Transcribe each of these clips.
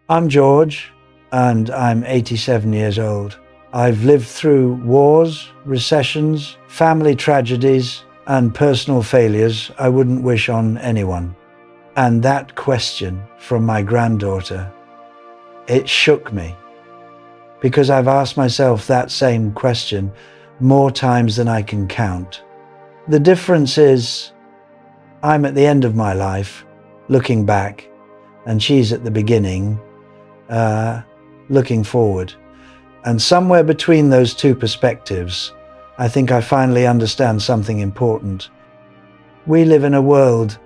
I'm George, and I'm 87 years old. I've lived through wars, recessions, family tragedies, and personal failures I wouldn't wish on anyone. And that question from my granddaughter, it shook me, because I've asked myself that same question more times than I can count. The difference is, I'm at the end of my life, looking back, and she's at the beginning, looking forward. And somewhere between those two perspectives, I think I finally understand something important. We live in a world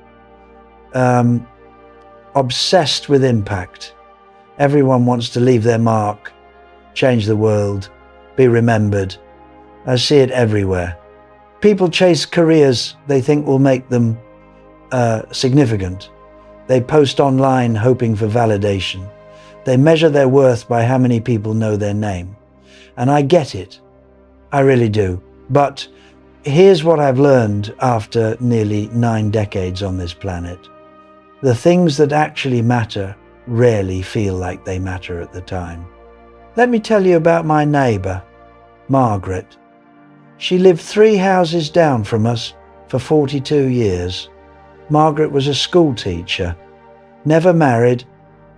obsessed with impact. Everyone wants to leave their mark, change the world, be remembered. I see it everywhere. People chase careers they think will make them significant. They post online hoping for validation. They measure their worth by how many people know their name. And I get it. I really do. But here's what I've learned after nearly 9 decades on this planet. The things that actually matter rarely feel like they matter at the time. Let me tell you about my neighbor, Margaret. She lived 3 houses down from us for 42 years. Margaret was a school teacher, never married,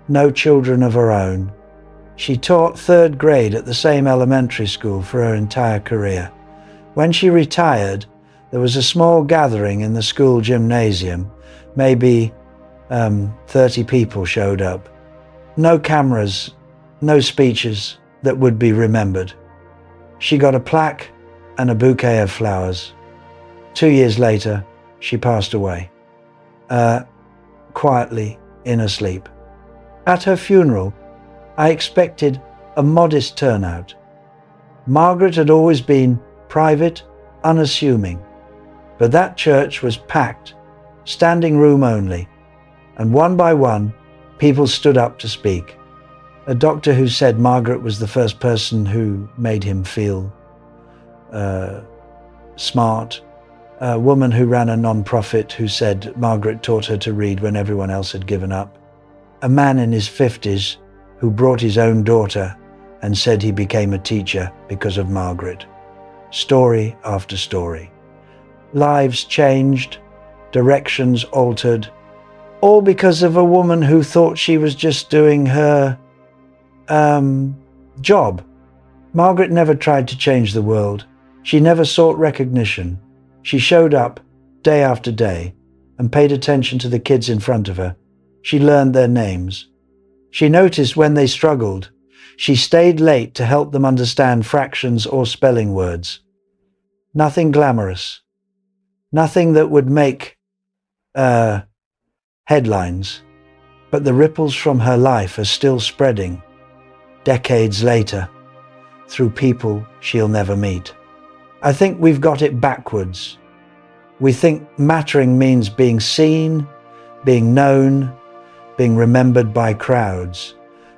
no children of her own. She taught 3rd grade at the same elementary school for her entire career. When she retired, there was a small gathering in the school gymnasium. Maybe 30 people showed up. No cameras, no speeches that would be remembered. She got a plaque and a bouquet of flowers. 2 years later, she passed away, quietly in her sleep. At her funeral, I expected a modest turnout. Margaret had always been private, unassuming, but that church was packed, standing room only, and one by one, people stood up to speak. A doctor who said Margaret was the first person who made him feel smart. A woman who ran a non-profit who said Margaret taught her to read when everyone else had given up. A man in his 50s who brought his own daughter and said he became a teacher because of Margaret. Story after story. Lives changed, directions altered, all because of a woman who thought she was just doing her job. Margaret never tried to change the world. She never sought recognition. She showed up day after day and paid attention to the kids in front of her. She learned their names. She noticed when they struggled. She stayed late to help them understand fractions or spelling words. Nothing glamorous. Nothing that would make headlines. But the ripples from her life are still spreading, decades later, through people she'll never meet. I think we've got it backwards. We think mattering means being seen, being known, being remembered by crowds.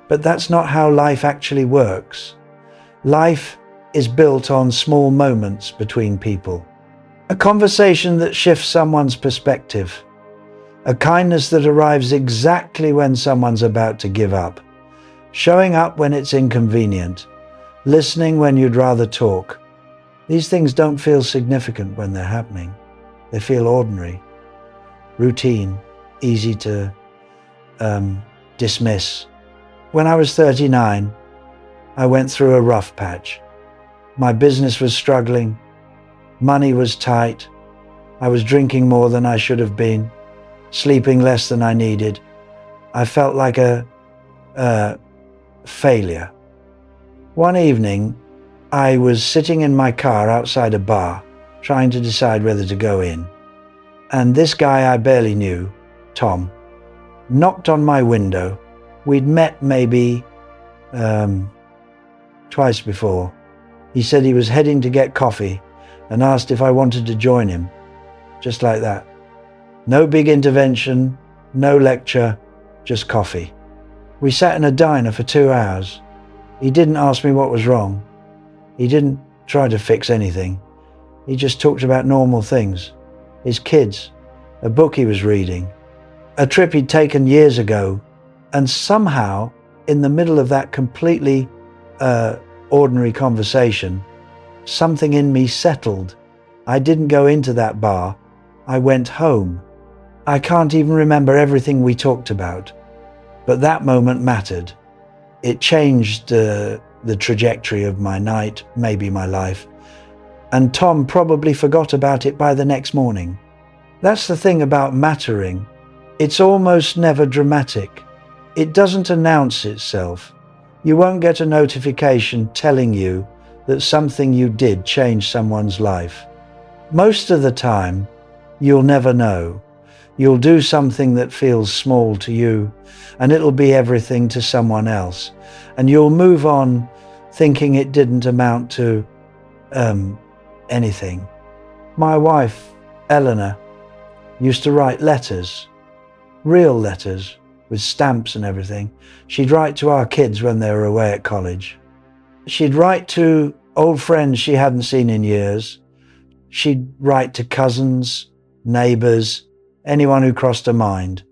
But that's not how life actually works. Life is built on small moments between people. A conversation that shifts someone's perspective. A kindness that arrives exactly when someone's about to give up. Showing up when it's inconvenient. Listening when you'd rather talk. These things don't feel significant when they're happening. They feel ordinary, routine, easy to dismiss. When I was 39, I went through a rough patch. My business was struggling. Money was tight. I was drinking more than I should have been, sleeping less than I needed. I felt like a failure. One evening, I was sitting in my car outside a bar, trying to decide whether to go in. And this guy I barely knew, Tom, knocked on my window. We'd met maybe twice before. He said he was heading to get coffee and asked if I wanted to join him. Just like that. No big intervention, no lecture, just coffee. We sat in a diner for 2 hours. He didn't ask me what was wrong. He didn't try to fix anything. He just talked about normal things. His kids, a book he was reading, a trip he'd taken years ago, and somehow in the middle of that completely ordinary conversation, something in me settled. I didn't go into that bar. I went home. I can't even remember everything we talked about, but that moment mattered. It changed the trajectory of my night, maybe my life. And Tom probably forgot about it by the next morning. That's the thing about mattering. It's almost never dramatic. It doesn't announce itself. You won't get a notification telling you that something you did changed someone's life. Most of the time, you'll never know. You'll do something that feels small to you, and it'll be everything to someone else. And you'll move on thinking it didn't amount to anything. My wife, Eleanor, used to write letters, real letters, with stamps and everything. She'd write to our kids when they were away at college. She'd write to old friends she hadn't seen in years. She'd write to cousins, neighbors, anyone who crossed her mind.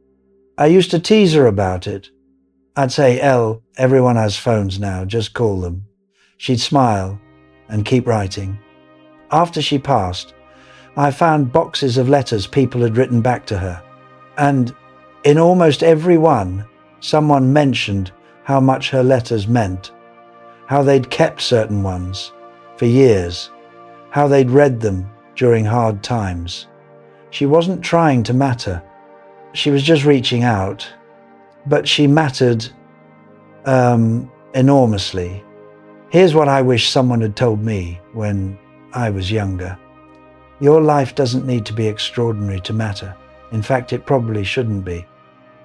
I used to tease her about it. I'd say, Elle, everyone has phones now, just call them. She'd smile and keep writing. After she passed, I found boxes of letters people had written back to her. And in almost every one, someone mentioned how much her letters meant, how they'd kept certain ones for years, how they'd read them during hard times. She wasn't trying to matter. She was just reaching out, but she mattered enormously. Here's what I wish someone had told me when I was younger. Your life doesn't need to be extraordinary to matter. In fact, it probably shouldn't be.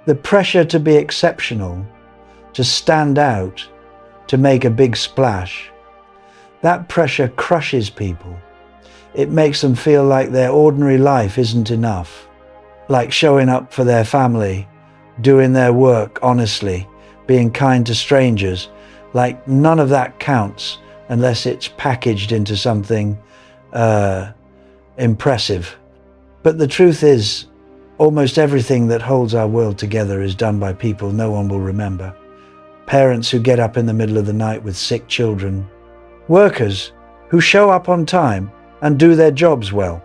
The pressure to be exceptional, to stand out, to make a big splash, that pressure crushes people. It makes them feel like their ordinary life isn't enough, like showing up for their family, doing their work honestly, being kind to strangers, like none of that counts unless it's packaged into something impressive. But the truth is, almost everything that holds our world together is done by people no one will remember. Parents who get up in the middle of the night with sick children. Workers who show up on time and do their jobs well.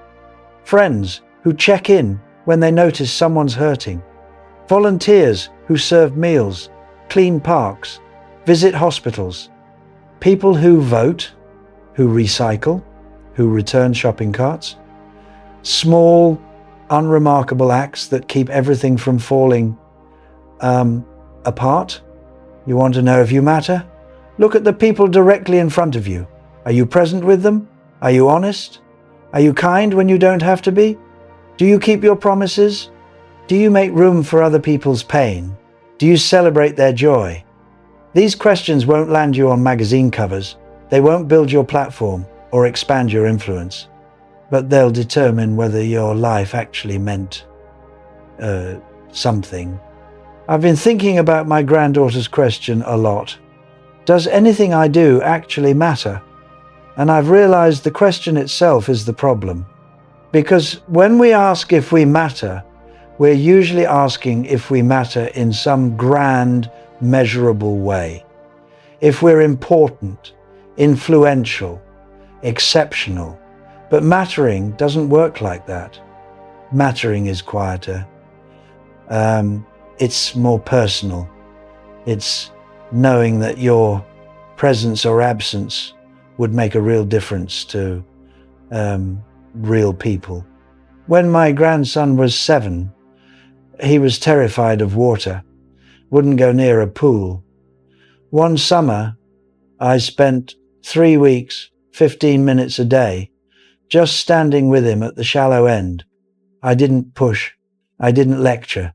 Friends who check in when they notice someone's hurting. Volunteers who serve meals, clean parks, visit hospitals. People who vote, who recycle, who return shopping carts. Small, unremarkable acts that keep everything from falling apart. You want to know if you matter? Look at the people directly in front of you. Are you present with them? Are you honest? Are you kind when you don't have to be? Do you keep your promises? Do you make room for other people's pain? Do you celebrate their joy? These questions won't land you on magazine covers. They won't build your platform or expand your influence, but they'll determine whether your life actually meant something. I've been thinking about my granddaughter's question a lot. Does anything I do actually matter? And I've realized the question itself is the problem. Because when we ask if we matter, we're usually asking if we matter in some grand, measurable way. If we're important, influential, exceptional. But mattering doesn't work like that. Mattering is quieter. It's more personal. It's knowing that your presence or absence would make a real difference to real people. When my grandson was 7, he was terrified of water, wouldn't go near a pool. One summer, I spent 3 weeks, 15 minutes a day, just standing with him at the shallow end. I didn't push. I didn't lecture.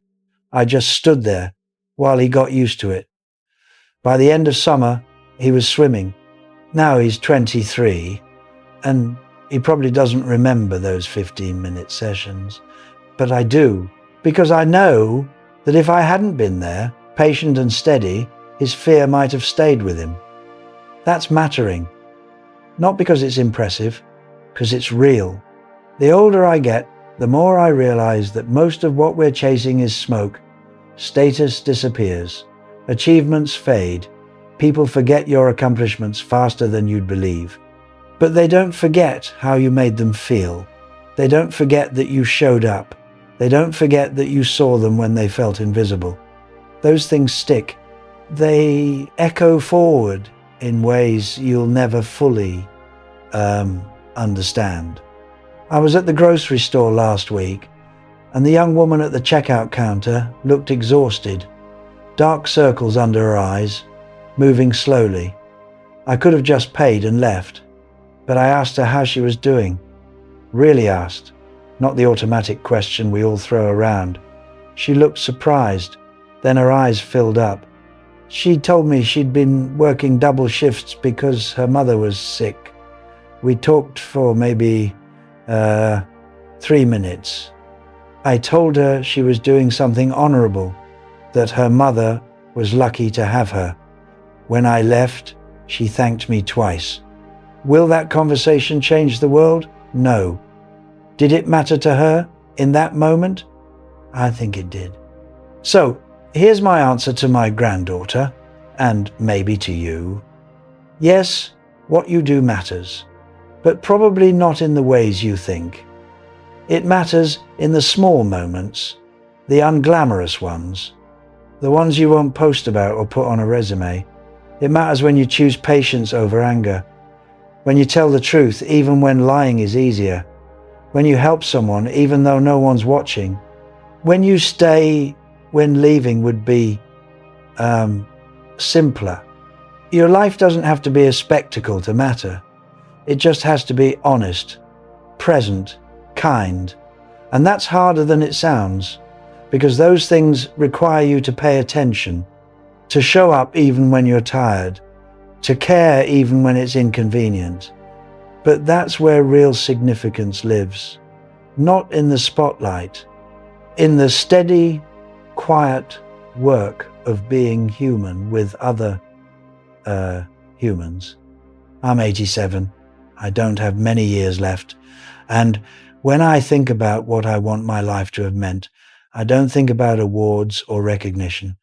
I just stood there while he got used to it. By the end of summer, he was swimming. Now he's 23, and he probably doesn't remember those 15-minute sessions. But I do, because I know that if I hadn't been there, patient and steady, his fear might have stayed with him. That's mattering. Not because it's impressive, because it's real. The older I get, the more I realize that most of what we're chasing is smoke. Status disappears. Achievements fade. People forget your accomplishments faster than you'd believe. But they don't forget how you made them feel. They don't forget that you showed up. They don't forget that you saw them when they felt invisible. Those things stick. They echo forward in ways you'll never fully understand. I was at the grocery store last week, and the young woman at the checkout counter looked exhausted, dark circles under her eyes, moving slowly. I could have just paid and left, but I asked her how she was doing. Really asked, not the automatic question we all throw around. She looked surprised, then her eyes filled up. She told me she'd been working double shifts because her mother was sick. We talked for maybe 3 minutes. I told her she was doing something honorable, that her mother was lucky to have her. When I left, she thanked me twice. Will that conversation change the world? No. Did it matter to her in that moment? I think it did. So, here's my answer to my granddaughter, and maybe to you. Yes, what you do matters, but probably not in the ways you think. It matters in the small moments, the unglamorous ones, the ones you won't post about or put on a resume. It matters when you choose patience over anger, when you tell the truth even when lying is easier, when you help someone even though no one's watching, when you stay when leaving would be simpler. Your life doesn't have to be a spectacle to matter. It just has to be honest, present, kind. And that's harder than it sounds, because those things require you to pay attention, to show up even when you're tired, to care even when it's inconvenient. But that's where real significance lives, not in the spotlight, in the steady, quiet work of being human with other humans. I'm 87. I don't have many years left. And when I think about what I want my life to have meant, I don't think about awards or recognition.